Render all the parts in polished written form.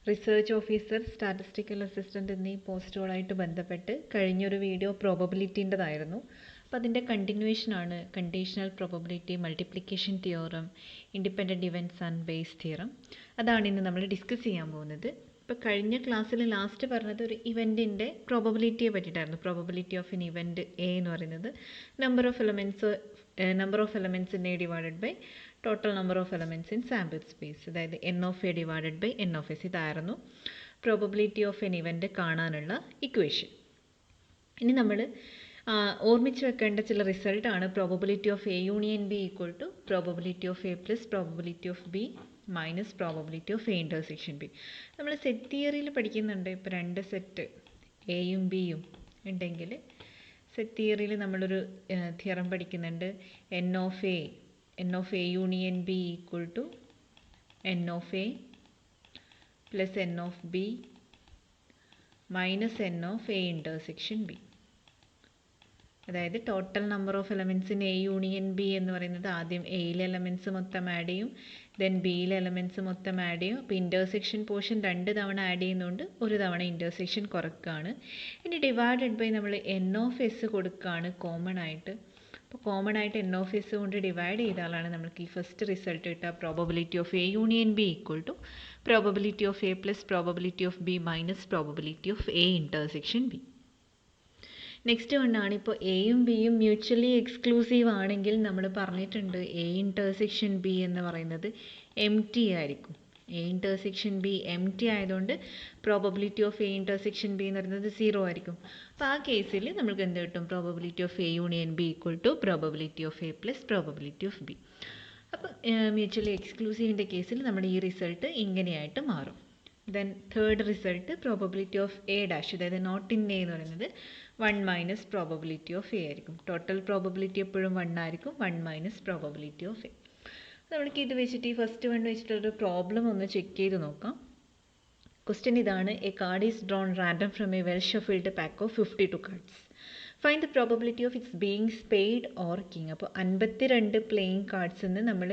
Research officer, statistical assistant എന്നീ പോസ്റ്റുകളായിട്ട് ബന്ധപ്പെട്ട് കഴിഞ്ഞൊരു വീഡിയോ പ്രോബബിലിറ്റീൻ്റെതായിരുന്നു. അപ്പോൾ അതിൻ്റെ കണ്ടിന്യൂവേഷനാണ് conditional probability, multiplication theorem, independent events and Bayes theorem. അതാണ് ഇന്ന് നമ്മൾ ഡിസ്കസ് ചെയ്യാൻ പോകുന്നത്. ഇപ്പോൾ കഴിഞ്ഞ ക്ലാസ്സിൽ ലാസ്റ്റ് പറഞ്ഞത് ഒരു ഇവൻറ്റിൻ്റെ പ്രോബബിലിറ്റിയെ പറ്റിയിട്ടായിരുന്നു. Probability of an event A എന്ന് പറയുന്നത് number of elements in A divided by total number of elements in sample space, അതായത് n of A divided by n of S. ഇതായിരുന്നു പ്രോബബിലിറ്റി ഓഫ് എൻ ഇവൻറ്റ് കാണാനുള്ള equation. ഇനി നമ്മൾ ഓർമ്മിച്ച് വെക്കേണ്ട ചില റിസൾട്ടാണ് probability of A union B equal to probability of A plus probability of B minus probability of A intersection B. നമ്മൾ set തിയറിയിൽ പഠിക്കുന്നുണ്ട്. ഇപ്പോൾ രണ്ട് സെറ്റ് എയും ബിയും ഉണ്ടെങ്കിൽ സെറ്റ് തിയറിയിൽ നമ്മളൊരു തിയറം പഠിക്കുന്നുണ്ട്. N of A union B equal to n of A plus n of B minus n of A intersection B. അതായത് total number of elements in A union B എന്ന് പറയുന്നത് ആദ്യം എയിലെ എലമെൻറ്റ്സ് മൊത്തം add ചെയ്യും, then ബിയിലെ elements മൊത്തം add ചെയ്യും. അപ്പോൾ ഇൻ്റർസെക്ഷൻ പോർഷൻ 2 തവണ ആഡ് ചെയ്യുന്നതുകൊണ്ട് ഒരു തവണ ഇൻ്റർസെക്ഷൻ കുറക്കുകയാണ്. ഇനി ഡിവൈഡഡ് ബൈ നമ്മൾ എൻ ഓഫ് എസ് കൊടുക്കുകയാണ് കോമൺ ആയിട്ട്. അപ്പോൾ കോമൺ ആയിട്ട് എൻ ഓഫ് എസ് കൊണ്ട് ഡിവൈഡ് ചെയ്താലാണ് നമുക്ക് ഈ ഫസ്റ്റ് റിസൾട്ട് കിട്ടുക. Probability of A union B equal to probability of A plus probability of B minus probability of A intersection B. Next വണ്ണാണ്, ഇപ്പോൾ എയും ബിയും മ്യൂച്വലി എക്സ്ക്ലൂസീവ് ആണെങ്കിൽ നമ്മൾ പറഞ്ഞിട്ടുണ്ട് എ ഇൻ്റർസെക്ഷൻ ബി എന്ന് പറയുന്നത് എം ടി ആയിരിക്കും. A intersection B empty ആയതുകൊണ്ട് probability of A intersection B എന്ന് പറയുന്നത് 0 ആയിരിക്കും. അപ്പോൾ ആ കേസിൽ നമുക്ക് എന്ത് കിട്ടും? Probability of A union B equal to probability of A plus probability of B. അപ്പോൾ മ്യൂച്വലി എക്സ്ക്ലൂസീവിൻ്റെ കേസിൽ നമ്മുടെ ഈ റിസൾട്ട് ഇങ്ങനെയായിട്ട് മാറും. Then third result probability of A dash, അതായത് നോട്ട് ഇൻ എ എന്ന് പറയുന്നത് 1 മൈനസ് പ്രോബബിലിറ്റി ഓഫ് എ ആയിരിക്കും. ടോട്ടൽ പ്രോബബിലിറ്റി എപ്പോഴും 1 ആയിരിക്കും. 1 മൈനസ് പ്രോബബിലിറ്റി ഓഫ് എ. നമുക്ക് ഇത് വെച്ചിട്ട് ഈ ഫസ്റ്റ് വൺ വെച്ചിട്ടൊരു പ്രോബ്ലം ഒന്ന് ചെക്ക് ചെയ്ത് നോക്കാം. ക്വസ്റ്റ്യൻ ഇതാണ്: a card is drawn random from a well shuffled pack of 52 cards. Find the probability of its being spade or king. അപ്പോൾ 52 പ്ലേയിങ് കാർഡ്സിൽ നിന്ന് നമ്മൾ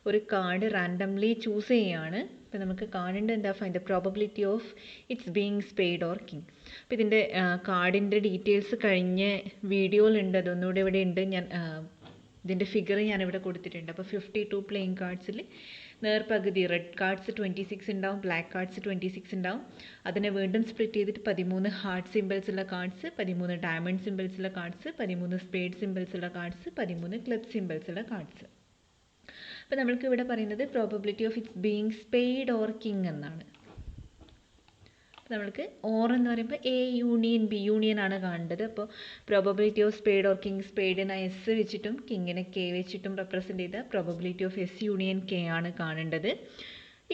ഒരു കാർഡ് റാൻഡംലി ചൂസ് ചെയ്യുകയാണ്. അപ്പോൾ നമുക്ക് കാണേണ്ടത് എന്താ? Find the probability of its being spade or king. അപ്പോൾ ഇതിൻ്റെ കാർഡിൻ്റെ ഡീറ്റെയിൽസ് കഴിഞ്ഞ വീഡിയോയിലുണ്ട്, അതൊന്നുകൂടെ ഇവിടെ ഉണ്ട്. ഇതിൻ്റെ ഫിഗർ ഞാനിവിടെ കൊടുത്തിട്ടുണ്ട്. അപ്പോൾ 52 പ്ലേയിങ് കാർഡ്സിൽ നേർപകുതി റെഡ് കാർഡ്സ് 26 ഉണ്ടാവും, ബ്ലാക്ക് കാർഡ്സ് 26 ഉണ്ടാവും. അതിനെ വീണ്ടും സ്പ്ലിറ്റ് ചെയ്തിട്ട് 13 ഹാർട്ട് സിമ്പിൾസ് ഉള്ള കാർഡ്സ്, 13 ഡയമണ്ട് സിമ്പിൾസ് ഉള്ള കാർഡ്സ്, 13 സ്പേഡ് സിമ്പിൾസ് ഉള്ള കാർഡ്സ്, 13 ക്ലബ് സിമ്പിൾസ് ഉള്ള കാർഡ്സ്. അപ്പോൾ നമ്മൾക്ക് ഇവിടെ പറയുന്നത് probability of its being spade or king എന്നാണ്. നമ്മൾക്ക് ഓർ എന്ന് പറയുമ്പോൾ എ യൂണിയൻ ബി, യൂണിയൻ ആണ് കാണേണ്ടത്. അപ്പോൾ probability of spade or king, സ്പെയ്ഡിനെ എസ് വെച്ചിട്ടും കിങ്ങിനെ കെ വെച്ചിട്ടും റെപ്രസെൻറ്റ് ചെയ്ത probability of S union K ആണ് കാണേണ്ടത്.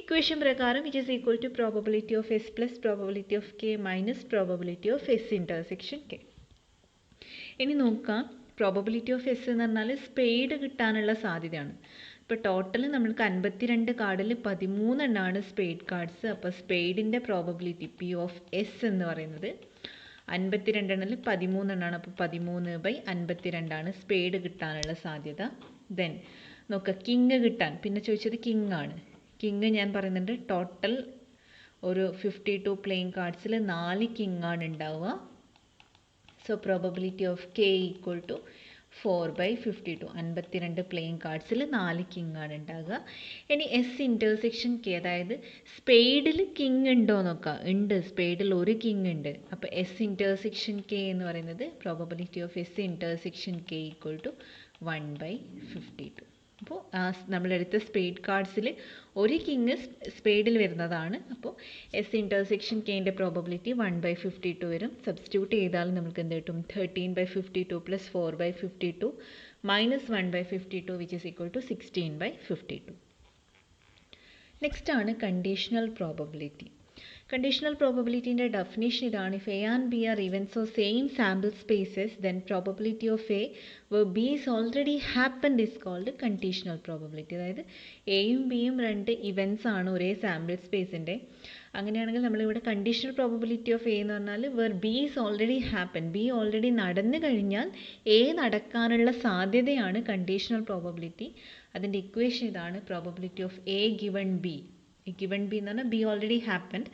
ഇക്വേഷൻ പ്രകാരം it is equal to probability of S plus probability of K minus probability of S intersection K. ഇനി നോക്കാം, പ്രോബബിലിറ്റി ഓഫ് എസ് എന്ന് പറഞ്ഞാൽ സ്പെയ്ഡ് കിട്ടാനുള്ള സാധ്യതയാണ്. ഇപ്പോൾ ടോട്ടൽ നമ്മൾക്ക് 52 കാർഡിൽ 13 എണ്ണമാണ് സ്പെയ്ഡ് കാർഡ്സ്. അപ്പോൾ സ്പെയ്ഡിൻ്റെ പ്രോബബിലിറ്റി പി ഓഫ് എസ് എന്ന് പറയുന്നത് 52 എണ്ണത്തിൽ 13 എണ്ണമാണ്. അപ്പോൾ 13/52 ആണ് സ്പെയ്ഡ് കിട്ടാനുള്ള സാധ്യത. ദെൻ നോക്കുക, കിങ് കിട്ടാൻ പിന്നെ ചോദിച്ചത് കിങ് ആണ്. കിങ് ഞാൻ പറയുന്നുണ്ട്, ടോട്ടൽ ഒരു 52 പ്ലേയിങ് കാർഡ്സിൽ 4 കിങ് ആണ് ഉണ്ടാവുക. So probability of K equal to 4/52. 52 playing കാർഡ്സിൽ 4 കിങ് ആണ് ഉണ്ടാകുക. ഇനി എസ് ഇൻ്റർസെക്ഷൻ കെ, അതായത് സ്പെയ്ഡിൽ കിങ് ഉണ്ടോ നോക്കുക. ഉണ്ട്, സ്പെയ്ഡിൽ ഒരു കിങ് ഉണ്ട്. അപ്പോൾ എസ് ഇൻ്റർസെക്ഷൻ കെ എന്ന് പറയുന്നത് probability of S intersection K equal to 1/52. അപ്പോൾ നമ്മളെടുത്ത സ്പെയ്ഡ് കാർഡ്സിൽ ഒരു കിങ് സ്പെയ്ഡിൽ വരുന്നതാണ്. അപ്പോൾ എസ് ഇൻ്റർസെക്ഷൻ കെൻ്റെ പ്രോബബിലിറ്റി 1/52 വരും. സബ്സ്റ്റിറ്റ്യൂട്ട് ചെയ്താൽ നമുക്ക് എന്ത് കിട്ടും? 13/52 plus 4/52 minus 1/52 which is equal to 16/52. Next ആണ് കണ്ടീഷണൽ പ്രോബബിലിറ്റി. കണ്ടീഷണൽ പ്രോബബിലിറ്റിൻ്റെ ഡെഫിനേഷൻ ഇതാണ്: if A and B are events of same sample spaces then probability of A where B is already happened is called conditional probability. അതായത് എയും ബിയും 2 events ആണ് ഒരേ sample സ്പേസിൻ്റെ. അങ്ങനെയാണെങ്കിൽ നമ്മളിവിടെ കണ്ടീഷണൽ പ്രോബബിലിറ്റി ഓഫ് എ എന്ന് പറഞ്ഞാൽ where B is already happened, B already നടന്നു കഴിഞ്ഞാൽ എ നടക്കാനുള്ള സാധ്യതയാണ് കണ്ടീഷണൽ പ്രോബബിലിറ്റി. അതിൻ്റെ ഇക്വേഷൻ ഇതാണ്: probability of A given B given B എന്ന് പറഞ്ഞാൽ B already happened.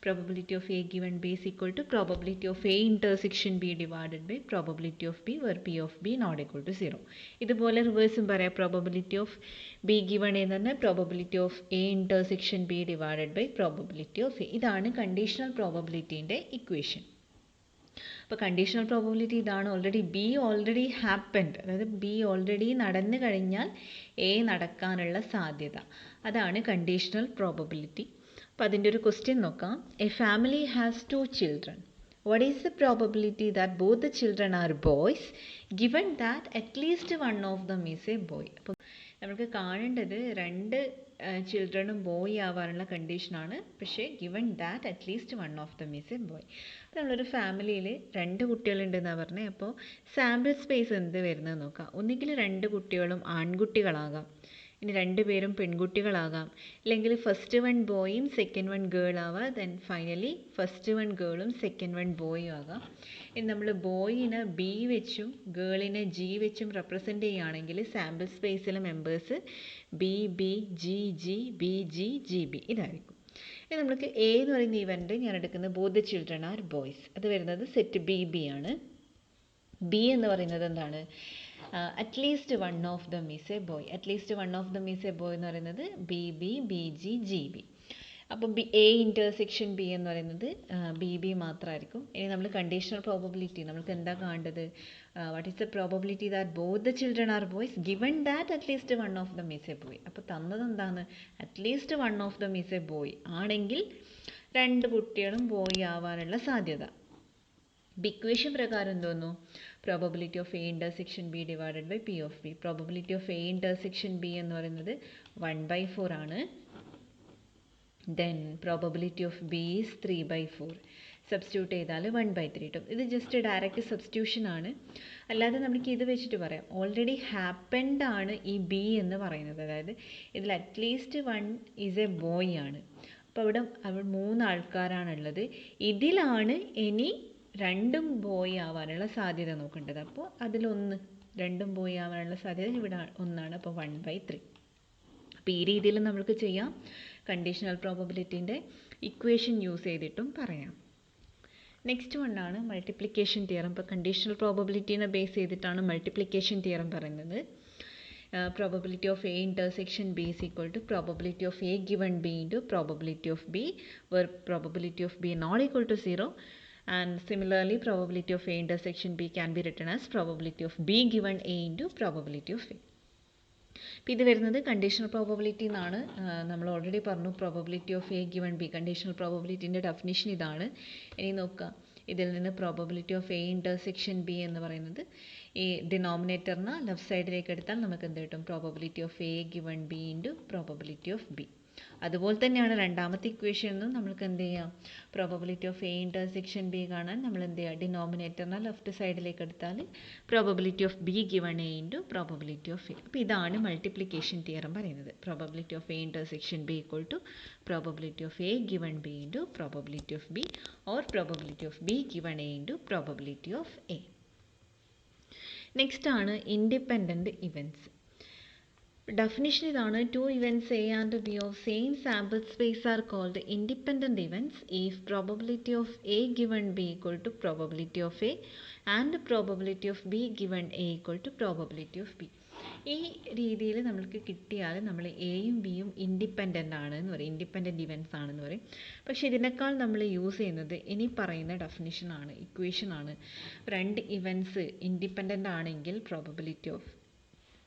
Probability of A given B is equal to probability of A intersection B divided by probability of B where P of B not equal to 0. ഇതുപോലെ റിവേഴ്സും പറയാം. probability of B given A എന്ന് പറഞ്ഞാൽ probability of A intersection B divided by probability of A. ഇതാണ് conditional പ്രോബബിലിറ്റീൻ്റെ equation. അപ്പോൾ conditional probability ഇതാണ്. Already happened, അതായത് B already നടന്നു കഴിഞ്ഞാൽ എ നടക്കാനുള്ള സാധ്യത, അതാണ് കണ്ടീഷണൽ പ്രോബബിലിറ്റി. അപ്പോൾ അതിൻ്റെ ഒരു ക്വസ്റ്റ്യൻ നോക്കാം. A family has 2 children. What is the probability that both the children are boys given that at least one of them is a boy? അപ്പോൾ നമുക്ക് കാണേണ്ടത് 2 ചിൽഡ്രനും ബോയ് ആവാനുള്ള കണ്ടീഷനാണ്. പക്ഷേ given that at least one of them is a boy. അപ്പോൾ നമ്മളൊരു ഫാമിലിയിൽ 2 കുട്ടികളുണ്ടെന്നാണ് പറഞ്ഞത്. അപ്പോൾ സാമ്പിൾ സ്പേസ് എന്ത് വരുന്നത് നോക്കാം. ഒന്നുകിൽ 2 കുട്ടികളും ആൺകുട്ടികളാകാം, ഇനി 2 പേരും പെൺകുട്ടികളാകാം, അല്ലെങ്കിൽ ഫസ്റ്റ് വൺ ബോയും സെക്കൻഡ് വൺ ഗേൾ ആവാം, ദെൻ ഫൈനലി ഫസ്റ്റ് വൺ ഗേളും സെക്കൻഡ് വൺ ബോയും ആകാം. ഇനി നമ്മൾ ബോയിനെ ബി വെച്ചും ഗേളിനെ ജി വെച്ചും റെപ്രസെൻ്റ് ചെയ്യുകയാണെങ്കിൽ സാമ്പിൾ സ്പേസിലെ members B B G G B G G B ഇതായിരിക്കും. ഇനി നമുക്ക് എ എന്ന് പറയുന്ന ഇവൻ്റ് ഞാൻ എടുക്കുന്നത് ബോത്ത് ചിൽഡ്രൻ ആർ ബോയ്സ്. അത് വരുന്നത് സെറ്റ് ബി ബി ആണ്. ബി എന്ന് പറയുന്നത് എന്താണ്? At least one of them is a boy. At least one of them is a boy എന്ന് പറയുന്നത് B B B G G B. അപ്പോൾ എ ഇൻ്റർസെക്ഷൻ ബി എന്ന് പറയുന്നത് ബി ബി മാത്രമായിരിക്കും. ഇനി നമ്മൾ കണ്ടീഷണൽ പ്രോബബിലിറ്റി നമുക്ക് എന്താ കാണേണ്ടത്? What is the probability that both the children are boys given that at least one of them is a boy. അപ്പോൾ തന്നത് എന്താണ്? At least one of them is a boy ആണെങ്കിൽ 2 കുട്ടികളും ബോയ് ആവാനുള്ള സാധ്യത. ഇക്വേഷൻ പ്രകാരം എന്തോന്നു? Probability of A intersection B divided by P of B. Probability of A intersection B എന്ന് പറയുന്നത് 1/4 ആണ്. Then probability of B is 3/4. Substitute ചെയ്താൽ 1/3 കിട്ടും. ഇത് ജസ്റ്റ് ഡയറക്റ്റ് സബ്സ്റ്റിറ്റ്യൂഷൻ ആണ്. അല്ലാതെ നമുക്ക് ഇത് വെച്ചിട്ട് പറയാം ഓൾറെഡി ഹാപ്പൻഡ് ആണ് ഈ ബി എന്ന് പറയുന്നത്. അതായത് ഇതിൽ അറ്റ്ലീസ്റ്റ് 1 ഈസ് എ ബോയ് ആണ്. അപ്പോൾ അവിടെ 3 ആൾക്കാരാണുള്ളത്. ഇതിലാണ് ഇനി 2ഉം ബോയ് ആവാനുള്ള സാധ്യത നോക്കേണ്ടത്. അപ്പോൾ അതിലൊന്ന് 2ഉം ബോയ് ആവാനുള്ള സാധ്യത ഇവിടെ 1ആണ്. അപ്പോൾ 1/3. അപ്പോൾ ഈ രീതിയിൽ നമുക്ക് ചെയ്യാം. കണ്ടീഷണൽ പ്രോബബിലിറ്റീൻ്റെ ഇക്വേഷൻ യൂസ് ചെയ്തിട്ടും പറയാം. നെക്സ്റ്റ് വണ്ണാണ് മൾട്ടിപ്ലിക്കേഷൻ തിയറം. ഇപ്പോൾ കണ്ടീഷണൽ പ്രോബബിലിറ്റീനെ ബേസ് ചെയ്തിട്ടാണ് മൾട്ടിപ്ലിക്കേഷൻ തിയറം പറയുന്നത്. probability of A intersection B is equal to probability of A given B into probability of B where probability of B not equal to 0. And similarly probability of A intersection B can be written as probability of B given A into probability of A. അപ്പോൾ ഇത് വരുന്നത് conditional probability എന്നാണ്. നമ്മൾ already പറഞ്ഞു probability of A given B. Conditional പ്രോബബിലിറ്റീൻ്റെ definition ഇതാണ്. ഇനി നോക്കുക, ഇതിൽ നിന്ന് probability of A intersection B എന്ന് പറയുന്നത് ഈ ഡിനോമിനേറ്ററിന് ലെഫ്റ്റ് സൈഡിലേക്ക് എടുത്താൽ നമുക്ക് എന്ത് കിട്ടും? Probability of A given B into probability of B. അതുപോലെ തന്നെയാണ് രണ്ടാമത്തെ ഇക്വേഷൻ എന്നും നമ്മൾക്ക് എന്ത് ചെയ്യാം? Probability of A intersection B കാണാൻ നമ്മൾ എന്ത് ചെയ്യുക? ഡിനോമിനേറ്ററിനെ ലെഫ്റ്റ് സൈഡിലേക്ക് എടുത്താൽ probability of B given A into probability of A. അപ്പോൾ ഇതാണ് മൾട്ടിപ്ലിക്കേഷൻ തിയറം പറയുന്നത്. Probability of A intersection B equal to probability of A given B into probability of B or probability of B given A into probability of A. Next ആണ് independent events. Definition ഇതാണ്. 2 events A and B of same sample space are called independent events if probability of A given B equal to probability of A and probability of B given A equal to probability of B. ഈ രീതിയിൽ നമ്മൾക്ക് കിട്ടിയാൽ നമ്മൾ എയും ബിയും independent ആണ് എന്ന് പറയും, ഇൻഡിപെൻഡൻറ്റ് ഇവൻറ്റ്സ് ആണെന്ന് പറയും. പക്ഷേ ഇതിനേക്കാൾ നമ്മൾ യൂസ് ചെയ്യുന്നത് ഇനി പറയുന്ന ഡെഫിനിഷനാണ്, ഇക്വേഷനാണ്. 2 ഇവൻറ്റ്സ് ഇൻഡിപെൻഡൻ്റ് ആണെങ്കിൽ probability of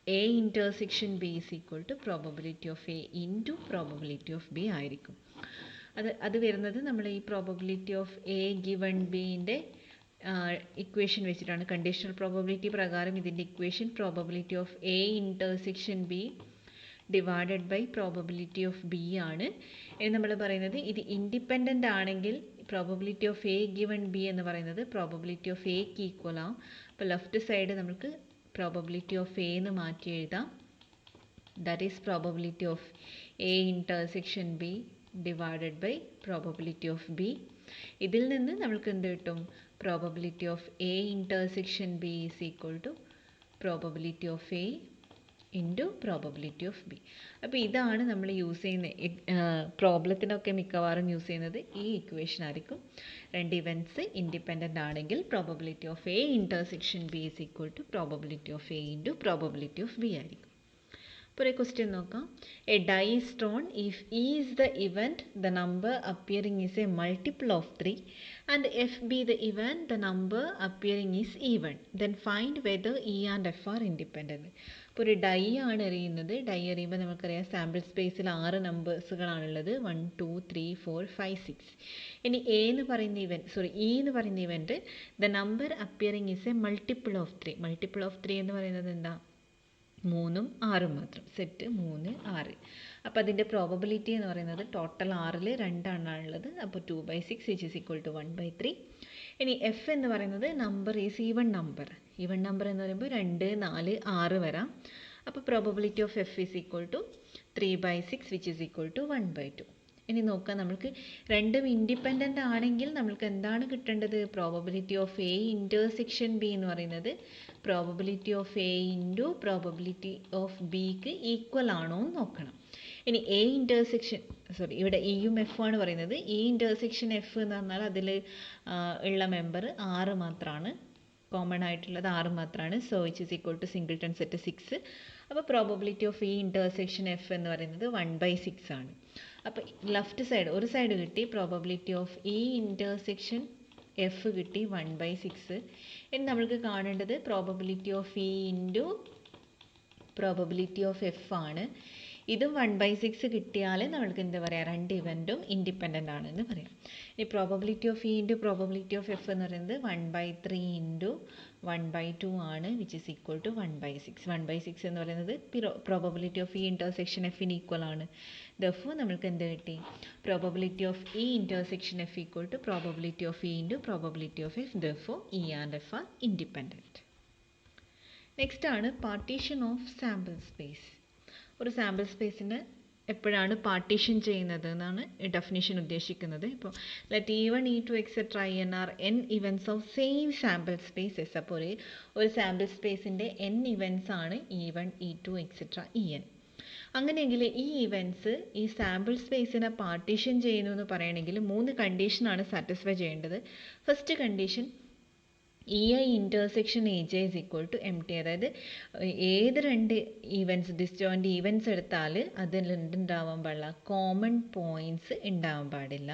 A intersection B is equal to probability of A into probability of B ആയിരിക്കും. അത് വരുന്നത് നമ്മൾ ഈ പ്രോബബിലിറ്റി ഓഫ് എ ഗിവൺ ബിൻ്റെ ഇക്വേഷൻ വെച്ചിട്ടാണ്. കണ്ടീഷണൽ പ്രോബബിലിറ്റി പ്രകാരം ഇതിൻ്റെ equation probability of A intersection B divided by probability of B ആണ്. എന്ന് നമ്മൾ പറയുന്നത് ഇത് ഇൻഡിപെൻഡൻ്റ് ആണെങ്കിൽ probability of A given B എന്ന് പറയുന്നത് പ്രോബബിലിറ്റി ഓഫ് എക്ക് ഈക്വൽ ആവും. അപ്പോൾ ലെഫ്റ്റ് സൈഡ് നമുക്ക് പ്രോബബിലിറ്റി ഓഫ് എ എന്ന് മാറ്റി എഴുതാം. That is probability of A intersection B divided by probability of B. ഇതിൽ നിന്ന് നമ്മൾക്ക് എന്ത് കിട്ടും? Probability of A intersection B is equal to probability of A into probability of B. അപ്പോൾ ഇതാണ് നമ്മൾ യൂസ് ചെയ്യുന്ന പ്രോബ്ലത്തിനൊക്കെ മിക്കവാറും യൂസ് ചെയ്യുന്നത് ഈ ഇക്വേഷൻ ആയിരിക്കും. രണ്ട് ഇവൻറ്റ്സ് ഇൻഡിപെൻഡൻ്റ് ആണെങ്കിൽ probability of A intersection B is equal to probability of A into probability of B ആയിരിക്കും. ഇപ്പോൾ ഒരു ക്വസ്റ്റ്യൻ നോക്കാം. A die is thrown if E is the event the number appearing is a multiple of 3 and F be the event the number appearing is even then find whether E and F are independent. ഇപ്പോൾ ഒരു dye ആണ് എറിയുന്നത്. Dye എറിയുമ്പോൾ നമുക്കറിയാം sample സ്പേസിൽ 6 നമ്പേഴ്സുകളാണുള്ളത്. 1 2 3 4 5 6. ഇനി E എന്ന് പറയുന്ന event the number appearing is a multiple of 3. Multiple of 3 എന്ന് പറയുന്നത് എന്താ? 3ഉം 6ഉം മാത്രം. സെറ്റ് 3 6. അപ്പോൾ അതിൻ്റെ പ്രോബബിലിറ്റി എന്ന് പറയുന്നത് ടോട്ടൽ 6ൽ 2 ആണുള്ളത്. അപ്പോൾ 2/6 വിച്ച് ഈസ് ഈക്വൽ ടു 1/3. ഇനി എഫ് എന്ന് പറയുന്നത് number is even number. Even number എന്ന് പറയുമ്പോൾ 2 4 6 വരാം. അപ്പോൾ probability of F is equal to 3/6 which is equal to 1/2. ഇനി നോക്കാം, നമുക്ക് രണ്ടും ഇൻഡിപെൻഡൻ്റ് ആണെങ്കിൽ നമ്മൾക്ക് എന്താണ് കിട്ടേണ്ടത്? Probability of A intersection B എന്ന് പറയുന്നത് probability of A into probability of ബിക്ക് ഈക്വൽ ആണോ എന്ന് നോക്കണം. ഇനി എ ഇൻ്റർസെക്ഷൻ ഇവിടെ ഇയും എഫ് ആണ് പറയുന്നത്. ഇ ഇൻ്റർസെക്ഷൻ എഫ് എന്ന് പറഞ്ഞാൽ അതിൽ ഉള്ള മെമ്പർ 6 മാത്രമാണ്. കോമൺ ആയിട്ടുള്ളത് 6 മാത്രമാണ്. So it is equal to singleton set 6. അപ്പോൾ probability of E intersection F എന്ന് പറയുന്നത് 1/6 ആണ്. അപ്പോൾ ലെഫ്റ്റ് സൈഡ് ഒരു സൈഡ് കിട്ടി, probability of E intersection F കിട്ടി 1/6. ഇനി നമ്മൾക്ക് കാണേണ്ടത് probability of E into probability of F ആണ്. ഇതും 1/6 കിട്ടിയാൽ നമ്മൾക്ക് എന്താ പറയുക? രണ്ട് ഇവൻറ്റും ഇൻഡിപെൻഡൻ്റ് ആണെന്ന് പറയാം. ഈ probability of E into probability of F എന്ന് പറയുന്നത് 1/3 ഇൻറ്റു 1/2 ആണ് വിച്ച് ഇസ് ഈക്വൽ ടു 1/6. 1/6 എന്ന് പറയുന്നത് പ്രോബബിലിറ്റി ഓഫ് ഇ ഇൻ്റർസെക്ഷൻ എഫിന് ഈക്വൽ ആണ്. ദർഫോർ നമ്മൾക്ക് എന്ത് കിട്ടി? Probability of E intersection F equal to probability of E into probability of F. Therefore E and F are independent. Next ആണ് partition of sample space. ഒരു sample സ്പേസിന് എപ്പോഴാണ് partition ചെയ്യുന്നത് എന്നാണ് ഡെഫിനിഷൻ ഉദ്ദേശിക്കുന്നത്. ഇപ്പോൾ let E1 E2 etcetera IN are n events of same sample space S. അപ്പോൾ ഒരു സാമ്പിൾ സ്പേസിൻ്റെ n ഇവൻറ്റ്സ് ആണ് E1 E2 എക്സെട്ര EN. അങ്ങനെയെങ്കിൽ ഈ ഇവൻറ്റ്സ് ഈ സാമ്പിൾ സ്പേസിനെ പാർട്ടീഷൻ ചെയ്യുന്നു എന്ന് പറയണമെങ്കിൽ 3 കണ്ടീഷനാണ് സാറ്റിസ്ഫൈ ചെയ്യേണ്ടത്. First condition EI intersection AJ is equal to empty. അതായത് ഏത് രണ്ട് ഈവൻറ്റ്സ് ഡിസ്ജോയിൻ്റ് ഈവൻറ്റ്സ് എടുത്താൽ അതിൽ എന്തുണ്ടാവാൻ പാടില്ല? കോമൺ പോയിൻറ്റ്സ് ഉണ്ടാവാൻ പാടില്ല.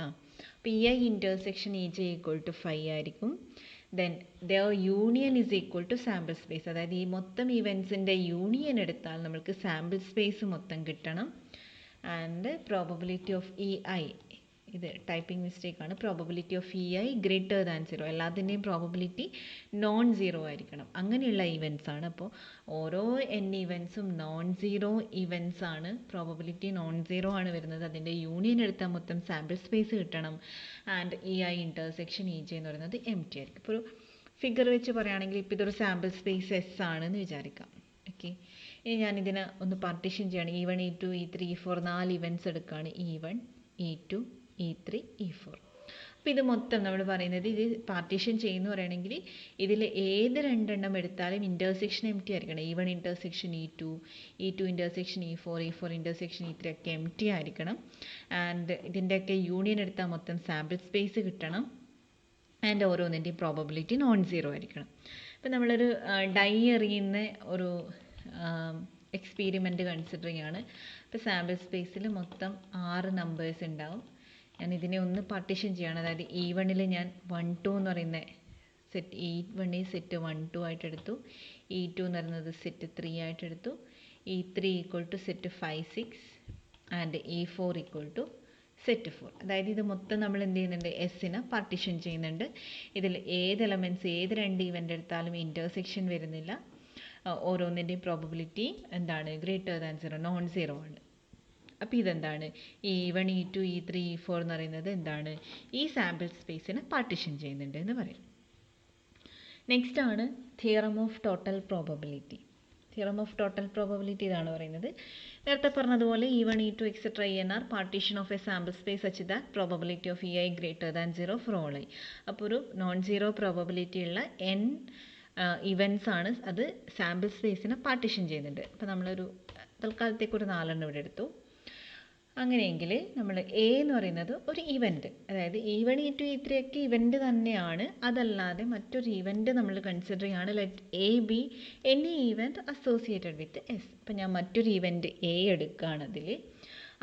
അപ്പോൾ EI intersection EJ equal to 5 ആയിരിക്കും. Then their union is equal to sample space. അതായത് ഈ മൊത്തം ഇവൻറ്റ്സിൻ്റെ യൂണിയൻ എടുത്താൽ നമുക്ക് സാമ്പിൾ സ്പേസ് മൊത്തം കിട്ടണം. ആൻഡ് പ്രോബബിലിറ്റി ഓഫ് EI, ഇത് ടൈപ്പിംഗ് മിസ്റ്റേക്ക് ആണ്, probability of EI greater than 0. എല്ലാത്തിൻ്റെയും പ്രോബബിലിറ്റി നോൺ സീറോ ആയിരിക്കണം. അങ്ങനെയുള്ള ഇവൻറ്റ്സ് ആണ്. അപ്പോൾ ഓരോ n ഇവൻറ്റ്സും നോൺ സീറോ ഇവൻറ്റ്സ് ആണ്. പ്രോബബിലിറ്റി നോൺ സീറോ ആണ് വരുന്നത്. അതിൻ്റെ യൂണിയൻ എടുത്താൽ മൊത്തം സാമ്പിൾ സ്പേസ് കിട്ടണം. ആൻഡ് EI ഇൻ്റർസെക്ഷൻ EJ എന്ന് പറയുന്നത് എംപ്റ്റി ആയിരിക്കും. ഇപ്പോൾ ഒരു ഫിഗർ വെച്ച് പറയുകയാണെങ്കിൽ ഇപ്പോൾ ഇതൊരു സാമ്പിൾ സ്പേസ് S ആണെന്ന് വിചാരിക്കാം. ഓക്കെ, ഇനി ഞാനിതിനെ ഒന്ന് പാർട്ടീഷൻ ചെയ്യുകയാണ്. E1 E2 E3 E4 4 events എടുക്കുകയാണ്. E1 E2 E3 E4. അപ്പോൾ ഇത് മൊത്തം നമ്മൾ പറയുന്നത് ഇത് പാർട്ടീഷൻ ചെയ്യുന്നു പറയുകയാണെങ്കിൽ ഇതിൽ ഏത് രണ്ടെണ്ണം എടുത്താലും ഇൻ്റർസെക്ഷൻ എംറ്റി ആയിരിക്കണം. E1 intersection E2, E2 intersection E4, E4 intersection E3 ഒക്കെ എംറ്റി ആയിരിക്കണം. ആൻഡ് ഇതിൻ്റെയൊക്കെ യൂണിയൻ എടുത്താൽ മൊത്തം സാമ്പിൾ സ്പേസ് കിട്ടണം. ആൻഡ് ഓരോന്നിൻ്റെയും പ്രോബബിലിറ്റി നോൺ സീറോ ആയിരിക്കണം. ഇപ്പം നമ്മളൊരു ഡൈ എറിയുന്ന ഒരു എക്സ്പീരിമെൻറ്റ് കൺസിഡർ ചെയ്യാണ്. ഇപ്പോൾ സാമ്പിൾ സ്പേസിൽ മൊത്തം 6 നമ്പേഴ്സ് ഉണ്ടാവും. ഞാൻ ഇതിനെ ഒന്ന് പാർട്ടീഷൻ ചെയ്യുകയാണ്. അതായത് E1 ഞാൻ 1 2 എന്ന് പറയുന്ന സെറ്റ് E1 സെറ്റ് 1 2 ആയിട്ട് എടുത്തു. E2 എന്ന് പറയുന്നത് സെറ്റ് 3 ആയിട്ട് എടുത്തു. E3 equal to set 5 6 and E4 equal to set 4. അതായത് ഇത് മൊത്തം നമ്മൾ എന്ത് ചെയ്യുന്നുണ്ട്? എസ്സിനെ പാർട്ടീഷൻ ചെയ്യുന്നുണ്ട്. ഇതിൽ ഏത് എലമെൻറ്റ്സ് ഏത് രണ്ട് ഇവൻ്റ് എടുത്താലും ഇൻ്റർസെക്ഷൻ വരുന്നില്ല. ഓരോന്നിൻ്റെയും പ്രോബബിലിറ്റി എന്താണ്? ഗ്രേറ്റർ ദാൻ 0, നോൺ സീറോ ആണ്. അപ്പോൾ ഇതെന്താണ്? E1 E2 E3 E4 എന്ന് പറയുന്നത് എന്താണ്? ഈ സാമ്പിൾ സ്പേസിനെ പാർട്ടീഷൻ ചെയ്യുന്നുണ്ട് എന്ന് പറയും. നെക്സ്റ്റ് ആണ് theorem of total probability. Theorem of total probability ഇതാണ് പറയുന്നത്. നേരത്തെ പറഞ്ഞതുപോലെ E1 E2 etcetera IN are partition of a sample space such that probability of EI greater than 0 for all I. അപ്പോൾ ഒരു നോൺ സീറോ പ്രോബബിലിറ്റി ഉള്ള n events ആണ്, അത് sample സ്പേസിനെ partition ചെയ്യുന്നുണ്ട്. അപ്പോൾ നമ്മളൊരു തൽക്കാലത്തേക്ക് ഒരു 4 ഇവിടെ എടുത്തു. അങ്ങനെയെങ്കിൽ നമ്മൾ എ എന്ന് പറയുന്നത് ഒരു ഇവൻറ്റ്, അതായത് E1 E2 E3 ഒക്കെ ഇവൻറ്റ് തന്നെയാണ്. അതല്ലാതെ മറ്റൊരു ഇവൻറ്റ് നമ്മൾ കൺസിഡർ ചെയ്യുകയാണ്. Let A B any event associated with S. അപ്പം ഞാൻ മറ്റൊരു ഇവൻറ്റ് എ എടുക്കുകയാണ് അതിൽ.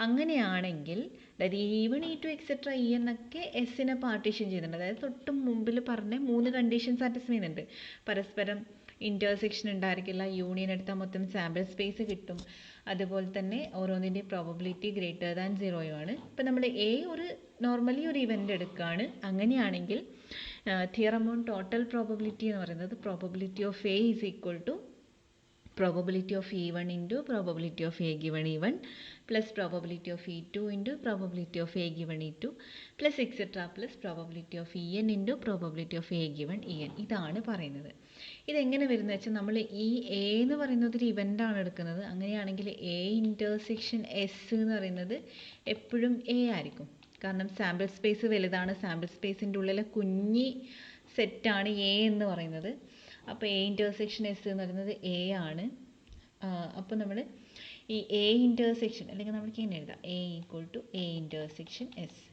അങ്ങനെയാണെങ്കിൽ അതായത് E1 E2 എക്സെട്ര En ഒക്കെ എസിനെ പാർട്ടീഷൻ ചെയ്യുന്നുണ്ട്. അതായത് തൊട്ടും മുമ്പിൽ പറഞ്ഞ 3 കണ്ടീഷൻ സാറ്റിസ്ഫൈ ചെയ്യുന്നുണ്ട്. പരസ്പരം ഇൻ്റർസെക്ഷൻ ഉണ്ടായിരിക്കില്ല, യൂണിയൻ എടുത്താൽ മൊത്തം സാമ്പിൾ സ്പേസ് കിട്ടും, അതുപോലെ തന്നെ ഓരോന്നിൻ്റെയും പ്രോബബിലിറ്റി ഗ്രേറ്റർ ദാൻ 0 ആണ്. ഇപ്പം നമ്മൾ എ ഒരു നോർമലി ഒരു ഇവൻ്റ് എടുക്കുകയാണ്. അങ്ങനെയാണെങ്കിൽ തിയറം ഓൺ ടോട്ടൽ പ്രോബബിലിറ്റി എന്ന് പറയുന്നത് probability of A is equal to probability of E1 into probability of A given E1 plus probability of E2 into probability of A given E2 plus etc plus probability of En into probability of A given En. ഇതാണ് പറയുന്നത്. ഇതെങ്ങനെ വരുന്നത് വെച്ചാൽ നമ്മൾ ഈ A എന്ന് പറയുന്നത് ഒരു ഇവൻ്റ് ആണ് എടുക്കുന്നത്. അങ്ങനെയാണെങ്കിൽ എ ഇൻ്റർസെക്ഷൻ എസ് എന്ന് പറയുന്നത് എപ്പോഴും എ ആയിരിക്കും. കാരണം സാമ്പിൾ സ്പേസ് വലുതാണ്, സാമ്പിൾ സ്പേസിൻ്റെ ഉള്ളിലെ കുഞ്ഞി സെറ്റാണ് എ എന്ന് പറയുന്നത്. അപ്പോൾ എ ഇൻ്റർസെക്ഷൻ എസ് എന്ന് പറയുന്നത് എ ആണ്. അപ്പോൾ നമ്മൾ ഈ എ ഇൻ്റർസെക്ഷൻ അല്ലെങ്കിൽ നമുക്ക് ഇങ്ങനെ എഴുതാം, A equal to A intersection S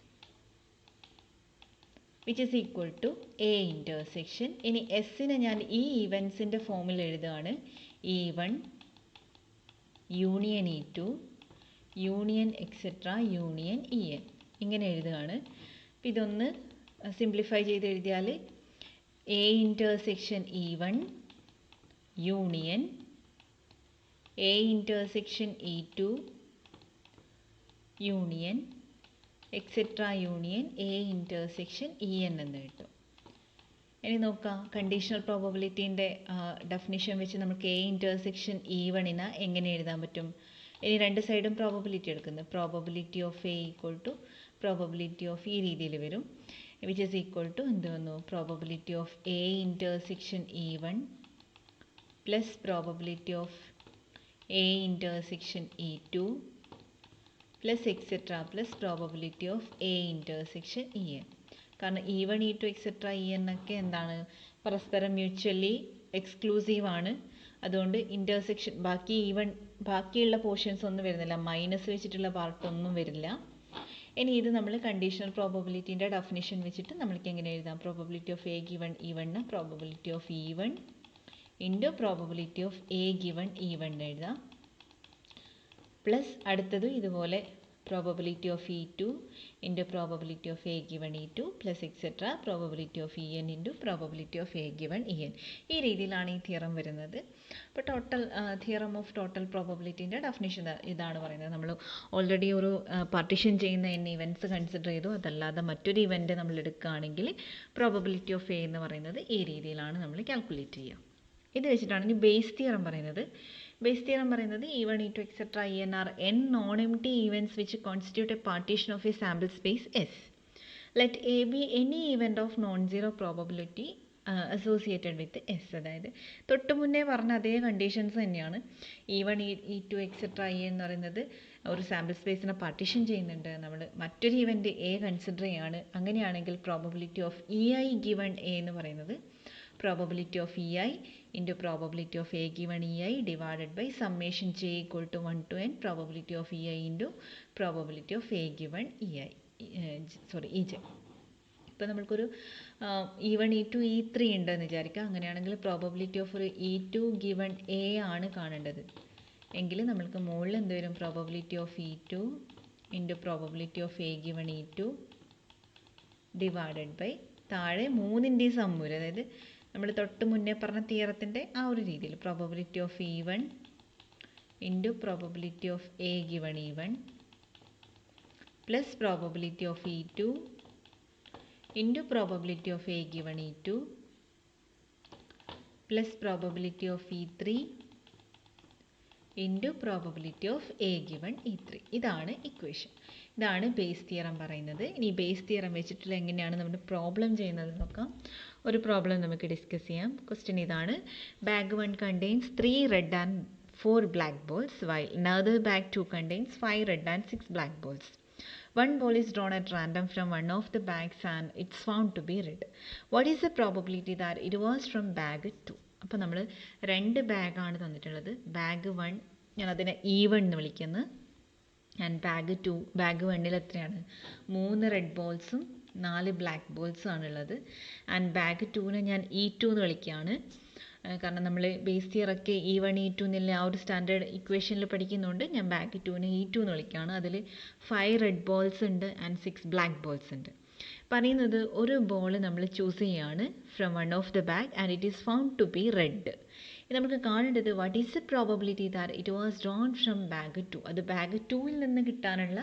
which is equal to A intersection. ഇനി എസ്സിനെ ഞാൻ ഈ ഇവൻസിൻ്റെ ഫോമിൽ എഴുതുകയാണ്. E1 union E2 union etcetera union En ഇങ്ങനെ എഴുതുകയാണ്. അപ്പോൾ ഇതൊന്ന് സിംപ്ലിഫൈ ചെയ്ത് എഴുതിയാൽ A intersection E1 union A intersection E2 union etcetera union A intersection En എന്ന് കിട്ടും. ഇനി നോക്കാം, കണ്ടീഷണൽ പ്രോബബിലിറ്റീൻ്റെ ഡെഫിനിഷൻ വെച്ച് നമുക്ക് എ ഇൻ്റർസെക്ഷൻ E1 എങ്ങനെ എഴുതാൻ പറ്റും? ഇനി രണ്ട് സൈഡും പ്രോബബിലിറ്റി എടുക്കുന്നത്, probability of A equal to probability of ഈ രീതിയിൽ വരും, which is equal to എന്ത് വന്നു, probability of A intersection E1 plus probability of A intersection E2 plus etc plus probability of A intersection En. കാരണം E1 E2 etc En ഒക്കെ എന്താണ്, പരസ്പരം mutually exclusive ആണ്. അതുകൊണ്ട് ഇൻ്റർസെക്ഷൻ ബാക്കിയുള്ള പോർഷൻസ് ഒന്നും വരുന്നില്ല, മൈനസ് വെച്ചിട്ടുള്ള പാർട്ടൊന്നും വരില്ല. ഇനി ഇത് നമ്മൾ കണ്ടീഷണൽ പ്രോബബിലിറ്റീൻ്റെ ഡെഫിനിഷൻ വെച്ചിട്ട് നമ്മൾക്ക് എങ്ങനെ എഴുതാം? Probability of A given E1 probability of E1 into probability of A given E1 എഴുതാം. പ്ലസ് അടുത്തത് ഇതുപോലെ probability of E2 into probability of A given E2 plus etcetera probability of En into probability of A given En. ഈ രീതിയിലാണ് ഈ theorem വരുന്നത്. അപ്പോൾ theorem of total പ്രോബബിലിറ്റീൻ്റെ definition ഇതാണ് പറയുന്നത്. നമ്മൾ ഓൾറെഡി ഒരു പാർട്ടീഷൻ ചെയ്യുന്ന ഇവൻറ്റ്സ് കൺസിഡർ ചെയ്തു. അതല്ലാതെ മറ്റൊരു ഇവൻറ്റ് നമ്മൾ എടുക്കുകയാണെങ്കിൽ പ്രോബബിലിറ്റി ഓഫ് എ എന്ന് പറയുന്നത് ഈ രീതിയിലാണ് നമ്മൾ കാൽക്കുലേറ്റ് ചെയ്യുക. ഇത് വെച്ചിട്ടാണ് ഇനി ബേസ് തിയറം പറയുന്നത്. ബേസ് തിയറം പറയുന്നത് E1 E2 etc En are n non-empty events which constitute a partition of a sample space S. Let A be any event of non-zero probability associated with S. അതായത് തൊട്ട് മുന്നേ പറഞ്ഞ അതേ conditions തന്നെയാണ്. E1 E2 etc എന്ന് പറയുന്നത് ഒരു sample സ്പേസിനെ partition ചെയ്യുന്നുണ്ട്. നമ്മൾ മറ്റൊരു ഇവൻറ്റ് എ കൺസിഡർ ചെയ്യാണ്. അങ്ങനെയാണെങ്കിൽ probability of EI given A എന്ന് പറയുന്നത് probability of EI into probability of A given EI divided by summation j equal to 1 to n probability of EI into probability of A given EI EJ. ഇപ്പോൾ നമ്മൾക്കൊരു E1 E2 E3 ഉണ്ടെന്ന് വിചാരിക്കുക. അങ്ങനെയാണെങ്കിൽ probability of ഒരു E2 given A ആണ് കാണേണ്ടത്. എങ്കിൽ നമ്മൾക്ക് മുകളിൽ എന്ത് വരും, probability of E2 into probability of A given E2 divided by താഴെ മൂന്നിൻ്റെയും സം വരും. അതായത് നമ്മൾ തൊട്ട് മുന്നേ പറഞ്ഞ തിയറത്തിൻ്റെ ആ ഒരു രീതിയിൽ probability of E1 into probability of A given E1 plus probability of E2 into probability of A given E2 plus probability of E3 into probability of A given E3. ഇതാണ് ഇക്വേഷൻ. ഇതാണ് ബേസ് തിയറം പറയുന്നത്. ഇനി base theorem വെച്ചിട്ടുള്ള എങ്ങനെയാണ് നമ്മൾ problem ചെയ്യുന്നത് നോക്കാം. ഒരു പ്രോബ്ലം നമുക്ക് ഡിസ്കസ് ചെയ്യാം. ക്വസ്റ്റ്യൻ ഇതാണ്. Bag 1 contains 3 red and 4 black balls while another bag 2 contains 5 red and 6 black balls. One ball is drawn at random from one of the bags and it's found to be red. What is the probability that it was from bag 2? അപ്പോൾ നമ്മൾ 2 ബാഗാണ് തന്നിട്ടുള്ളത്. Bag 1 ഞാനതിനെ E1 എന്ന് വിളിക്കുന്നു. And bag 1ൽ എത്രയാണ്? 3 red ബോൾസും 4 black ബോൾസും ആണുള്ളത്. ആൻഡ് ബാഗ് 2നെ ഞാൻ E2 എന്ന് വിളിക്കുകയാണ്. കാരണം നമ്മൾ ബേസ് ഇയർ ഒക്കെ E1 E2 എന്നുള്ള ആ ഒരു സ്റ്റാൻഡേർഡ് ഇക്വേഷനിൽ പഠിക്കുന്നുണ്ട്. ഞാൻ ബാഗ് 2നെ E2 എന്ന് വിളിക്കുകയാണ്. അതിൽ 5 റെഡ് ബോൾസ് ഉണ്ട് ആൻഡ് 6 ബ്ലാക്ക് ബോൾസ് ഉണ്ട്. പറയുന്നത് ഒരു ബോൾ നമ്മൾ ചൂസ് ചെയ്യുകയാണ് from one of the bag and it is found to be red. നമുക്ക് കാണേണ്ടത് what is the probability that it was drawn from bag 2. അത് ബാഗ് 2ൽ നിന്ന് കിട്ടാനുള്ള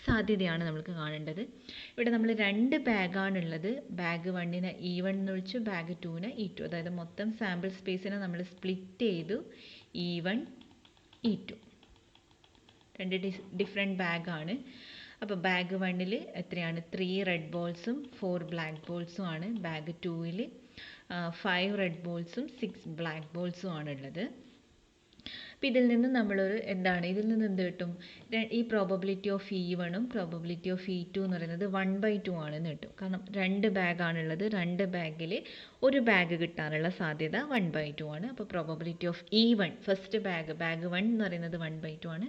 സാധ്യതയാണ് നമുക്ക് കാണേണ്ടത്. ഇവിടെ നമ്മൾ 2 ബാഗാണുള്ളത്. ബാഗ് 1നെ E1 എന്ന് വിളിച്ചു, ബാഗ് 2നെ E2. അതായത് മൊത്തം സാമ്പിൾ സ്പേസിനെ നമ്മൾ സ്പ്ലിറ്റ് ചെയ്തു. E1 E2 2 ഡിഫറെൻറ്റ് ബാഗാണ്. അപ്പോൾ ബാഗ് 1ൽ എത്രയാണ്? 3 റെഡ് ബോൾസും 4 ബ്ലാക്ക് ബോൾസും ആണ്. ബാഗ് 2ൽ 5 റെഡ് ബോൾസും 6 ബ്ലാക്ക് ബോൾസും ആണുള്ളത്. അപ്പോൾ ഇതിൽ നിന്ന് ഇതിൽ നിന്ന് എന്ത് കിട്ടും? ഈ പ്രോബബിലിറ്റി ഓഫ് E1ഉം പ്രോബബിലിറ്റി ഓഫ് E2 എന്ന് പറയുന്നത് 1/2 ആണെന്ന് കിട്ടും. കാരണം 2 ബാഗാണുള്ളത്. 2 ബാഗിൽ ഒരു ബാഗ് കിട്ടാനുള്ള സാധ്യത 1/2 ആണ്. അപ്പോൾ probability of E1 first bag 1 എന്ന് പറയുന്നത് 1/2 ആണ്.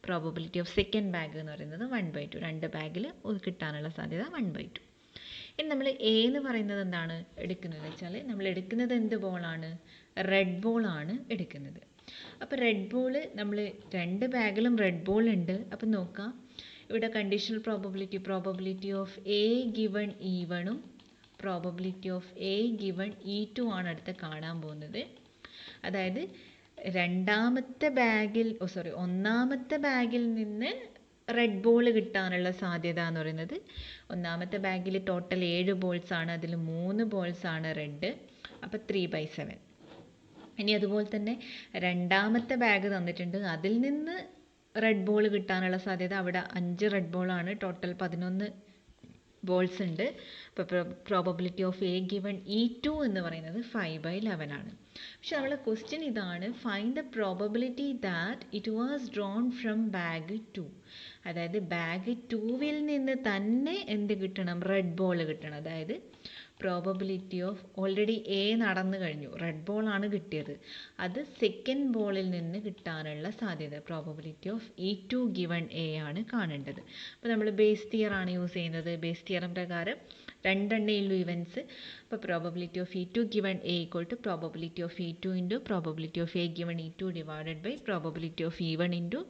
പ്രോബബിലിറ്റി ഓഫ് സെക്കൻഡ് ബാഗ് എന്ന് പറയുന്നത് 1/2. 2 ബാഗിൽ കിട്ടാനുള്ള സാധ്യത 1/2. ഇനി നമ്മൾ എ എന്ന് പറയുന്നത് എന്താണ് എടുക്കുന്നത് വെച്ചാൽ, നമ്മൾ എടുക്കുന്നത് എന്ത് ബോളാണ്? റെഡ് ബോളാണ് എടുക്കുന്നത്. അപ്പോൾ റെഡ് ബോള് നമ്മൾ 2 ബാഗിലും റെഡ് ബോൾ ഉണ്ട്. അപ്പം നോക്കാം, ഇവിടെ conditional probability of A given E1ഉം probability of A given E2 ആണ് അടുത്ത് കാണാൻ പോകുന്നത്. അതായത് ഒന്നാമത്തെ ബാഗിൽ നിന്ന് റെഡ് ബോൾ കിട്ടാനുള്ള സാധ്യത എന്ന് പറയുന്നത്, ഒന്നാമത്തെ ബാഗിൽ ടോട്ടൽ 7 ബോൾസ് ആണ്. അതിൽ 3 ബോൾസ് ആണ് റെഡ്. അപ്പോൾ 3/7. ഇനി അതുപോലെ തന്നെ രണ്ടാമത്തെ ബാഗ് തന്നിട്ടുണ്ട്. അതിൽ നിന്ന് റെഡ് ബോൾ കിട്ടാനുള്ള സാധ്യത, അവിടെ 5 റെഡ് ബോളാണ്. ടോട്ടൽ 11 ബോൾസ് ഉണ്ട്. അപ്പോൾ probability of A given E2 എന്ന് പറയുന്നത് 5/11 ആണ്. പക്ഷെ നമ്മളെ ക്വസ്റ്റ്യൻ ഇതാണ്, find the probability that it was drawn from bag 2. അതായത് ബാഗ് 2വിൽ നിന്ന് തന്നെ എന്ത് കിട്ടണം? റെഡ് ബോൾ കിട്ടണം. അതായത് പ്രോബബിലിറ്റി ഓഫ് ഓൾറെഡി എ നടന്നു കഴിഞ്ഞു, റെഡ് ബോളാണ് കിട്ടിയത്. അത് സെക്കൻഡ് ബോളിൽ നിന്ന് കിട്ടാനുള്ള സാധ്യത probability of E2 given A ആണ് കാണേണ്ടത്. അപ്പോൾ നമ്മൾ ബേസ് തിയർ ആണ് യൂസ് ചെയ്യുന്നത്. ബേസ് തിയറം പ്രകാരം 2 ഉള്ളൂ ഇവൻറ്റ്സ്. അപ്പോൾ probability of E2 given A equal to probability of E2 into probability of A given E2 divided by probability of E1 into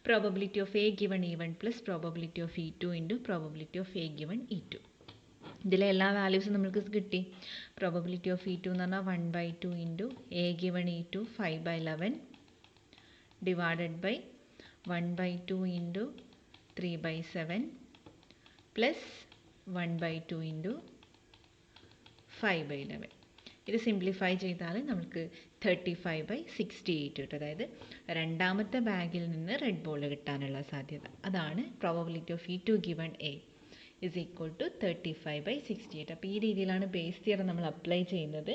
probability of A given E1 plus probability of E2 into probability of A given E2. ഇതിലെ എല്ലാ വാല്യൂസും നമുക്ക് കിട്ടി. Probability of E2 എന്ന് പറഞ്ഞാൽ 1/2 into A given E2 5/11 divided by 1/2 into 3/7 plus 1/2 into 5/11. ഇത് simplify ചെയ്താൽ നമുക്ക് 35/68 കിട്ടും. അതായത് രണ്ടാമത്തെ ബാഗിൽ നിന്ന് റെഡ് ബോൾ കിട്ടാനുള്ള സാധ്യത, അതാണ് probability of E2 given A is equal to 35/68. അപ്പോൾ ഈ രീതിയിലാണ് ബേസ് തിയറം നമ്മൾ അപ്ലൈ ചെയ്യുന്നത്.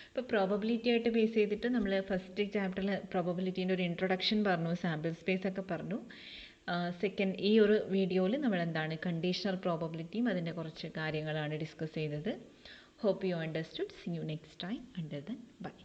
ഇപ്പോൾ പ്രോബബിലിറ്റി ആയിട്ട് ബേസ് ചെയ്തിട്ട് നമ്മൾ ഫസ്റ്റ് ചാപ്റ്ററിൽ പ്രോബബിലിറ്റീൻ്റെ ഒരു ഇൻട്രൊഡക്ഷൻ പറഞ്ഞു, സാമ്പിൾ സ്പേസ് ഒക്കെ പറഞ്ഞു. സെക്കൻഡ് ഈ ഒരു വീഡിയോയിൽ നമ്മൾ എന്താണ് കണ്ടീഷണൽ പ്രോബബിലിറ്റിയും അതിൻ്റെ കുറച്ച് കാര്യങ്ങളാണ് ഡിസ്കസ് ചെയ്തത്. Hope you understood. See you next time. Until then, bye.